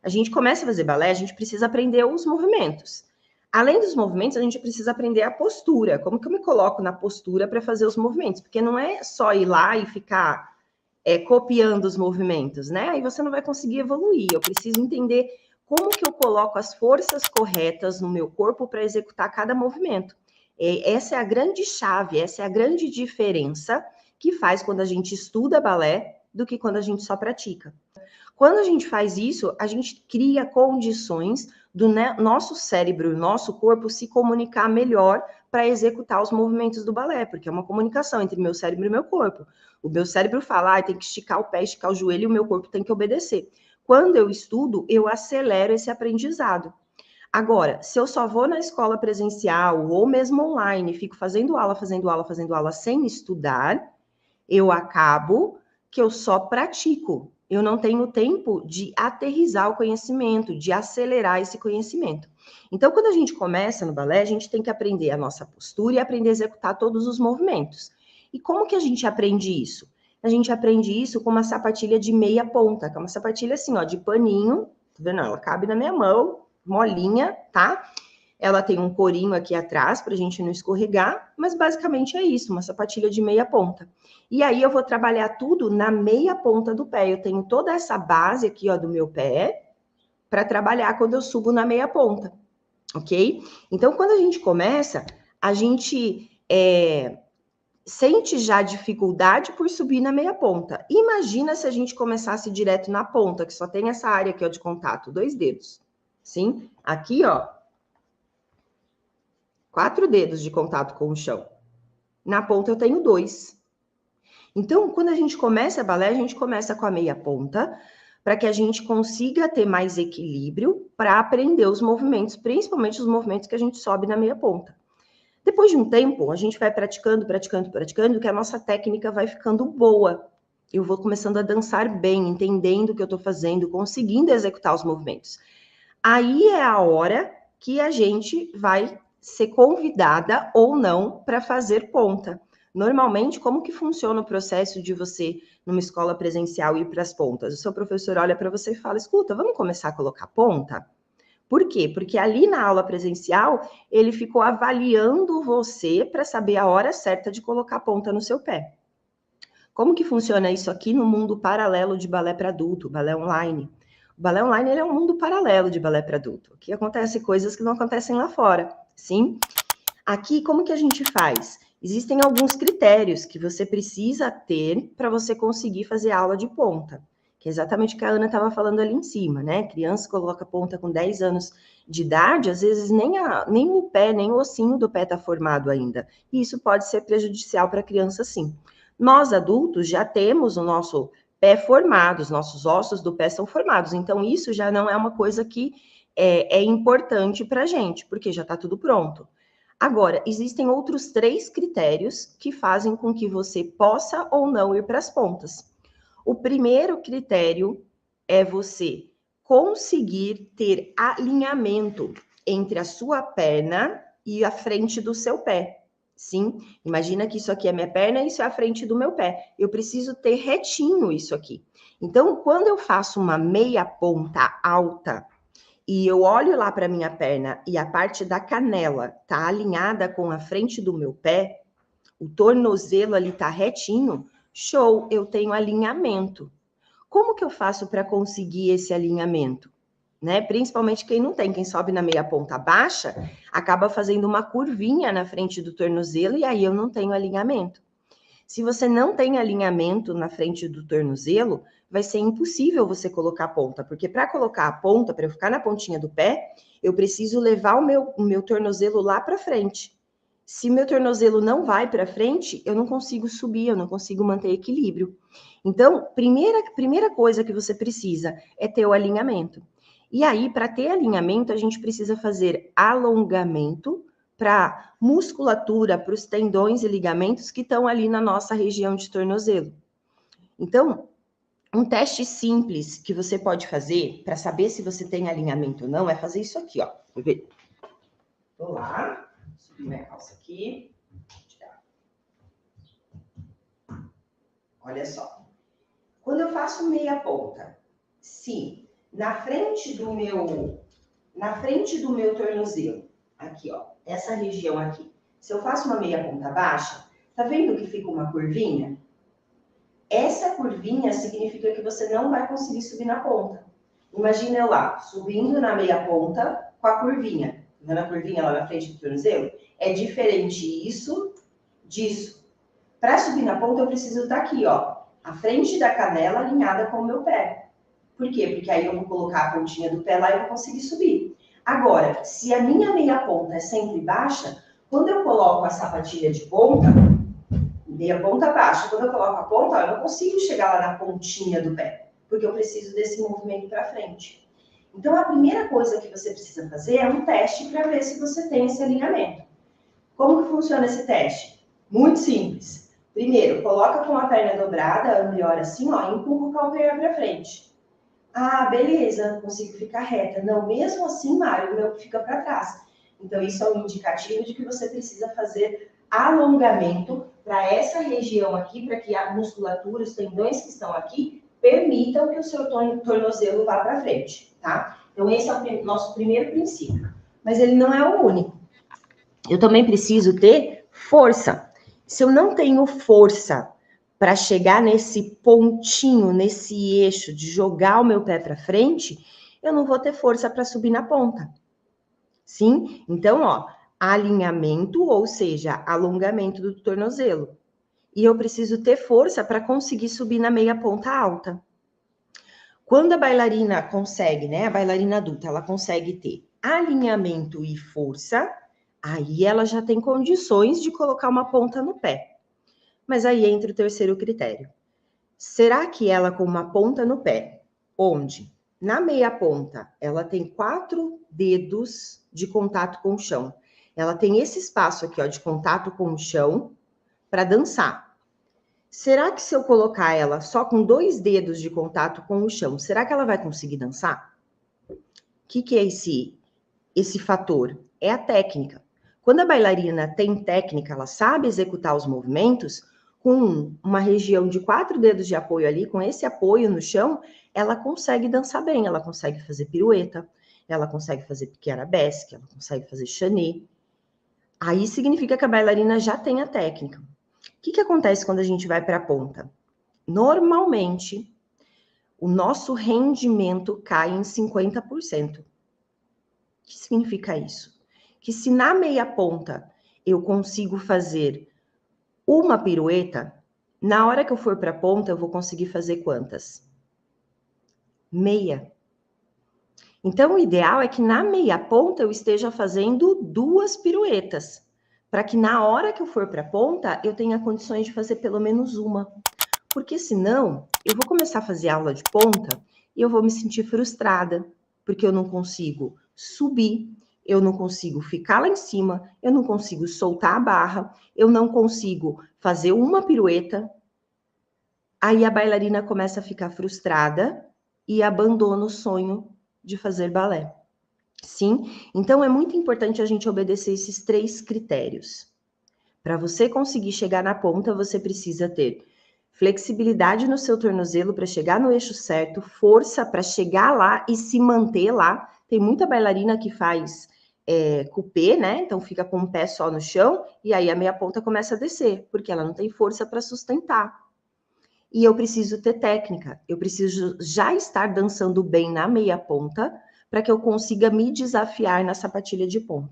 a gente começa a fazer balé, a gente precisa aprender os movimentos. Além dos movimentos, a gente precisa aprender a postura. Como que eu me coloco na postura para fazer os movimentos? Porque não é só ir lá e ficar copiando os movimentos, né? Aí você não vai conseguir evoluir. Eu preciso entender como que eu coloco as forças corretas no meu corpo para executar cada movimento. Essa é a grande chave, essa é a grande diferença que faz quando a gente estuda balé do que quando a gente só pratica. Quando a gente faz isso, a gente cria condições do nosso cérebro, nosso corpo se comunicar melhor para executar os movimentos do balé, porque é uma comunicação entre meu cérebro e meu corpo. O meu cérebro fala, tem que esticar o pé, esticar o joelho, e o meu corpo tem que obedecer. Quando eu estudo, eu acelero esse aprendizado. Agora, se eu só vou na escola presencial ou mesmo online, fico fazendo aula, fazendo aula, fazendo aula sem estudar, eu acabo que eu só pratico. Eu não tenho tempo de aterrissar o conhecimento, de acelerar esse conhecimento. Então, quando a gente começa no balé, a gente tem que aprender a nossa postura e aprender a executar todos os movimentos. E como que a gente aprende isso? A gente aprende isso com uma sapatilha de meia ponta, que é uma sapatilha assim, ó, de paninho, tá vendo? Ela cabe na minha mão, molinha, tá? Ela tem um corinho aqui atrás para a gente não escorregar, mas basicamente é isso, uma sapatilha de meia ponta. E aí eu vou trabalhar tudo na meia ponta do pé. Eu tenho toda essa base aqui, ó, do meu pé para trabalhar quando eu subo na meia ponta, ok? Então, quando a gente começa, a gente sente já dificuldade por subir na meia ponta. Imagina se a gente começasse direto na ponta, que só tem essa área aqui, ó, de contato, 2 dedos. Sim? Aqui, ó, 4 dedos de contato com o chão. Na ponta eu tenho 2. Então, quando a gente começa balé, a gente começa com a meia ponta, para que a gente consiga ter mais equilíbrio para aprender os movimentos, principalmente os movimentos que a gente sobe na meia ponta. Depois de um tempo, a gente vai praticando, que a nossa técnica vai ficando boa. Eu vou começando a dançar bem, entendendo o que eu estou fazendo, conseguindo executar os movimentos. Aí é a hora que a gente vai ser convidada ou não para fazer ponta. Normalmente, como que funciona o processo de você, numa escola presencial, ir para as pontas? O seu professor olha para você e fala, escuta, vamos começar a colocar ponta? Por quê? Porque ali na aula presencial, ele ficou avaliando você para saber a hora certa de colocar ponta no seu pé. Como que funciona isso aqui no mundo paralelo de balé para adulto, balé online? O balé online ele é um mundo paralelo de balé para adulto. Aqui acontecem coisas que não acontecem lá fora, sim? Aqui, como que a gente faz? Existem alguns critérios que você precisa ter para você conseguir fazer aula de ponta, que é exatamente o que a Ana estava falando ali em cima, né? Criança coloca ponta com 10 anos de idade, às vezes nem o pé, nem o ossinho do pé está formado ainda. E isso pode ser prejudicial para a criança, sim. Nós, adultos, já temos o nosso pé formado, os nossos ossos do pé são formados, então isso já não é uma coisa que é importante para a gente, porque já está tudo pronto. Agora, existem outros 3 critérios que fazem com que você possa ou não ir para as pontas. O primeiro critério é você conseguir ter alinhamento entre a sua perna e a frente do seu pé. Sim, imagina que isso aqui é minha perna e isso é a frente do meu pé. Eu preciso ter retinho isso aqui. Então, quando eu faço uma meia ponta alta, e eu olho lá para minha perna e a parte da canela tá alinhada com a frente do meu pé, o tornozelo ali tá retinho, show, eu tenho alinhamento. Como que eu faço para conseguir esse alinhamento? Né? Principalmente quem não tem, quem sobe na meia ponta baixa, acaba fazendo uma curvinha na frente do tornozelo e aí eu não tenho alinhamento. Se você não tem alinhamento na frente do tornozelo, vai ser impossível você colocar a ponta, porque para colocar a ponta, para eu ficar na pontinha do pé, eu preciso levar o meu tornozelo lá para frente. Se meu tornozelo não vai para frente, eu não consigo subir, eu não consigo manter equilíbrio. Então, primeira coisa que você precisa é ter o alinhamento. E aí, para ter alinhamento, a gente precisa fazer alongamento para musculatura, para os tendões e ligamentos que estão ali na nossa região de tornozelo. Então, um teste simples que você pode fazer para saber se você tem alinhamento ou não é fazer isso aqui, ó. Vou ver. Vou lá, subir minha calça aqui. Olha só. Quando eu faço meia ponta, se na frente do meu tornozelo, aqui, ó, essa região aqui. Se eu faço uma meia ponta baixa, tá vendo que fica uma curvinha? Essa curvinha significa que você não vai conseguir subir na ponta. Imagina eu lá, subindo na meia ponta com a curvinha. Tá vendo a curvinha lá na frente do tornozelo? É diferente isso disso. Para subir na ponta, eu preciso estar aqui, ó, a frente da canela alinhada com o meu pé. Por quê? Porque aí eu vou colocar a pontinha do pé lá e vou conseguir subir. Agora, se a minha meia ponta é sempre baixa, quando eu coloco a sapatilha de ponta, meia ponta baixa, quando eu coloco a ponta, eu não consigo chegar lá na pontinha do pé, porque eu preciso desse movimento para frente. Então, a primeira coisa que você precisa fazer é um teste para ver se você tem esse alinhamento. Como que funciona esse teste? Muito simples. Primeiro, coloca com a perna dobrada, melhor assim, ó, e empurra o calcanhar para frente. Ah, beleza, consigo ficar reta. Não, mesmo assim, Mário, o meu fica para trás. Então, isso é um indicativo de que você precisa fazer alongamento para essa região aqui, para que a musculatura, os tendões que estão aqui, permitam que o seu tornozelo vá para frente, tá? Então, esse é o nosso primeiro princípio. Mas ele não é o único. Eu também preciso ter força. Se eu não tenho força para chegar nesse pontinho, nesse eixo de jogar o meu pé para frente, eu não vou ter força para subir na ponta. Sim? Então, ó, alinhamento, ou seja, alongamento do tornozelo. E eu preciso ter força para conseguir subir na meia ponta alta. Quando a bailarina consegue, né, a bailarina adulta, ela consegue ter alinhamento e força, aí ela já tem condições de colocar uma ponta no pé. Mas aí entra o terceiro critério. Será que ela com uma ponta no pé, onde na meia ponta ela tem 4 dedos de contato com o chão, ela tem esse espaço aqui, ó, de contato com o chão para dançar. Será que se eu colocar ela só com 2 dedos de contato com o chão, será que ela vai conseguir dançar? O que é esse fator? É a técnica. Quando a bailarina tem técnica, ela sabe executar os movimentos, com uma região de 4 dedos de apoio ali, com esse apoio no chão, ela consegue dançar bem, ela consegue fazer pirueta, ela consegue fazer pique arabesque, ela consegue fazer chané. Aí significa que a bailarina já tem a técnica. O que acontece quando a gente vai para a ponta? Normalmente, o nosso rendimento cai em 50%. O que significa isso? Que se na meia ponta eu consigo fazer uma pirueta, na hora que eu for para a ponta, eu vou conseguir fazer quantas? Meia. Então, o ideal é que na meia ponta eu esteja fazendo 2 piruetas, para que na hora que eu for para a ponta, eu tenha condições de fazer pelo menos uma. Porque senão, eu vou começar a fazer aula de ponta e eu vou me sentir frustrada, porque eu não consigo subir, eu não consigo ficar lá em cima, eu não consigo soltar a barra, eu não consigo fazer uma pirueta. Aí a bailarina começa a ficar frustrada e abandona o sonho de fazer balé. Sim? Então é muito importante a gente obedecer esses 3 critérios. Para você conseguir chegar na ponta, você precisa ter flexibilidade no seu tornozelo para chegar no eixo certo, força para chegar lá e se manter lá. Tem muita bailarina que faz coupé, né? Então fica com um pé só no chão e aí a meia ponta começa a descer, porque ela não tem força para sustentar. E eu preciso ter técnica, eu preciso já estar dançando bem na meia ponta para que eu consiga me desafiar na sapatilha de ponta.